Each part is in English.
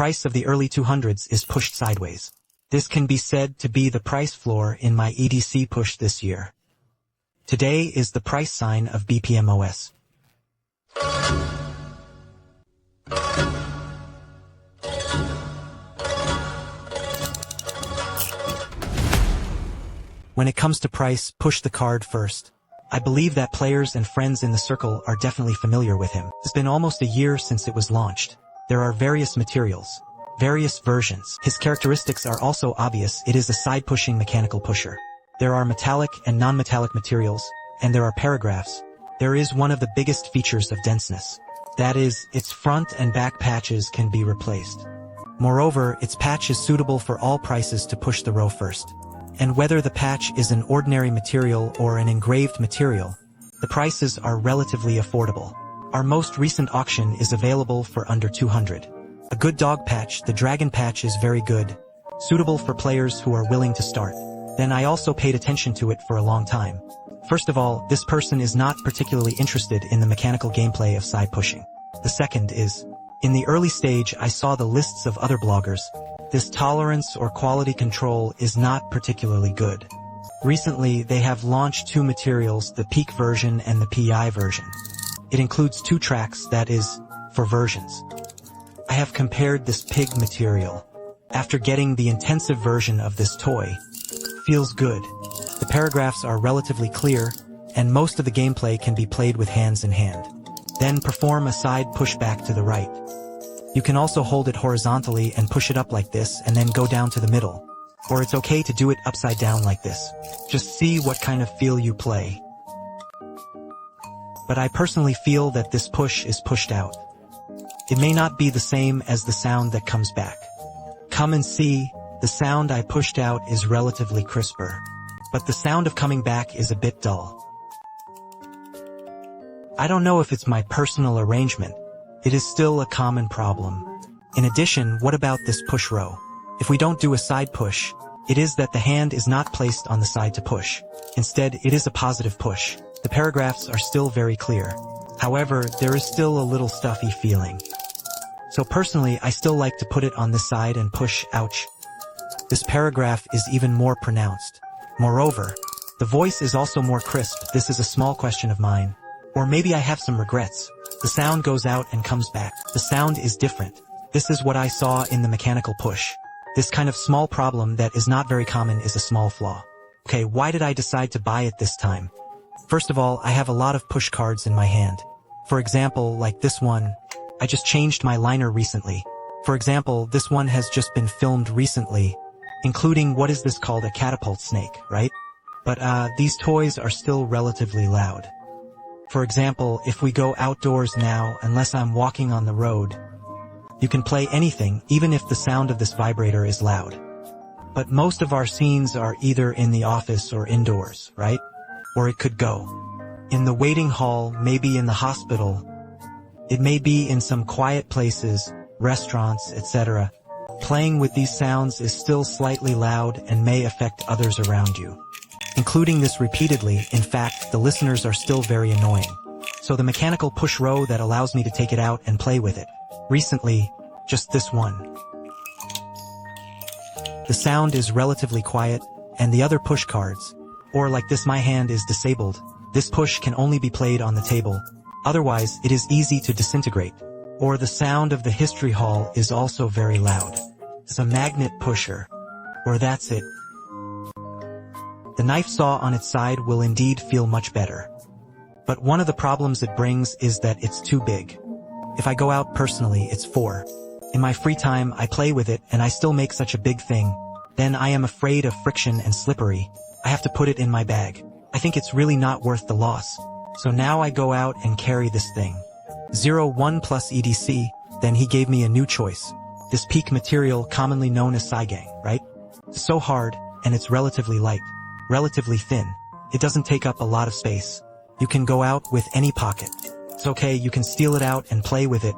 price of the early 200s is pushed sideways. This can be said to be the price floor in my EDC push this year. Today is the price sign of BPMOS. When it comes to price, push the card first. I believe that players and friends in the circle are definitely familiar with him. It's been almost a year since it was launched. There are various materials, various versions. His characteristics are also obvious. It is a side-pushing mechanical pusher. There are metallic and non-metallic materials, and there are paragraphs. There is one of the biggest features of denseness. That is, its front and back patches can be replaced. Moreover, its patch is suitable for all prices to push the row first. And whether the patch is an ordinary material or an engraved material, the prices are relatively affordable. Our most recent auction is available for under 200. A good dog patch, the dragon patch, is very good, suitable for players who are willing to start. Then I also paid attention to it for a long time. First of all, this person is not particularly interested in the mechanical gameplay of side pushing. The second is, in the early stage I saw the lists of other bloggers. This tolerance or quality control is not particularly good. Recently, they have launched two materials, the Peak version and the PI version. It includes 2 tracks, that is, for versions. I have compared this pig material. After getting the intensive version of this toy, feels good. The paragraphs are relatively clear, and most of the gameplay can be played with hands in hand. Then perform a side push back to the right. You can also hold it horizontally and push it up like this and then go down to the middle. Or it's okay to do it upside down like this. Just see what kind of feel you play. But I personally feel that this push is pushed out. It may not be the same as the sound that comes back. Come and see, the sound I pushed out is relatively crisper. But the sound of coming back is a bit dull. I don't know if it's my personal arrangement. It is still a common problem. In addition, what about this push row? If we don't do a side push, it is that the hand is not placed on the side to push. Instead, it is a positive push. The paragraphs are still very clear. However, there is still a little stuffy feeling. So personally, I still like to put it on this side and push, ouch. This paragraph is even more pronounced. Moreover, the voice is also more crisp. This is a small question of mine. Or maybe I have some regrets. The sound goes out and comes back. The sound is different. This is what I saw in the mechanical push. This kind of small problem that is not very common is a small flaw. Okay, why did I decide to buy it this time? First of all, I have a lot of push cards in my hand. For example, like this one. I just changed my liner recently. For example, this one has just been filmed recently, including what is this called, a catapult snake, right? But these toys are still relatively loud. For example, if we go outdoors now, unless I'm walking on the road, you can play anything, even if the sound of this vibrator is loud. But most of our scenes are either in the office or indoors, right? Or it could go in the waiting hall, maybe in the hospital. It may be in some quiet places, restaurants, etc. Playing with these sounds is still slightly loud and may affect others around you. Including this repeatedly, in fact, the listeners are still very annoying. So the mechanical push row that allows me to take it out and play with it. Recently, just this one. The sound is relatively quiet, and the other push cards, or like this, my hand is disabled. This push can only be played on the table. Otherwise, it is easy to disintegrate. Or the sound of the history hall is also very loud. It's a magnet pusher. Or that's it. The knife saw on its side will indeed feel much better. But one of the problems it brings is that it's too big. If I go out personally, it's 4. In my free time, I play with it and I still make such a big thing. Then I am afraid of friction and slippery. I have to put it in my bag. I think it's really not worth the loss. So now I go out and carry this thing. 01 plus EDC, then he gave me a new choice. This Peak material, commonly known as Saigang, right? So hard, and it's relatively light. Relatively thin. It doesn't take up a lot of space. You can go out with any pocket. It's okay, you can steal it out and play with it.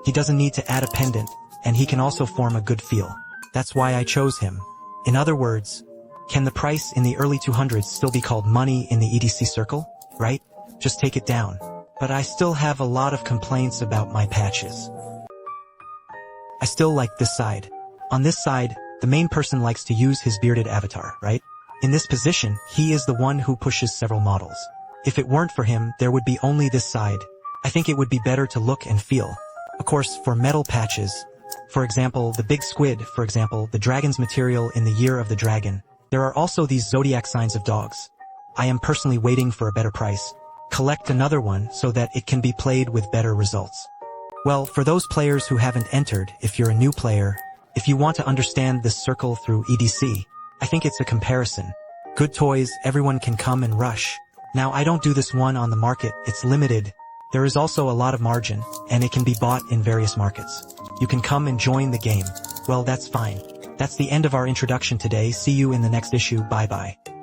He doesn't need to add a pendant, and he can also form a good feel. That's why I chose him. In other words, can the price in the early 200s still be called money in the EDC circle? Right? Just take it down. But I still have a lot of complaints about my patches. I still like this side. On this side, the main person likes to use his bearded avatar, right? In this position, he is the one who pushes several models. If it weren't for him, there would be only this side. I think it would be better to look and feel. Of course, for metal patches, for example, the big squid, for example, the dragon's material in the year of the dragon, there are also these zodiac signs of dogs. I am personally waiting for a better price. Collect another one so that it can be played with better results. Well, for those players who haven't entered, if you're a new player, if you want to understand this circle through EDC, I think it's a comparison. Good toys, everyone can come and rush. Now I don't do this one on the market, it's limited. There is also a lot of margin, and it can be bought in various markets. You can come and join the game. Well, that's fine. That's the end of our introduction today. See you in the next issue. Bye bye.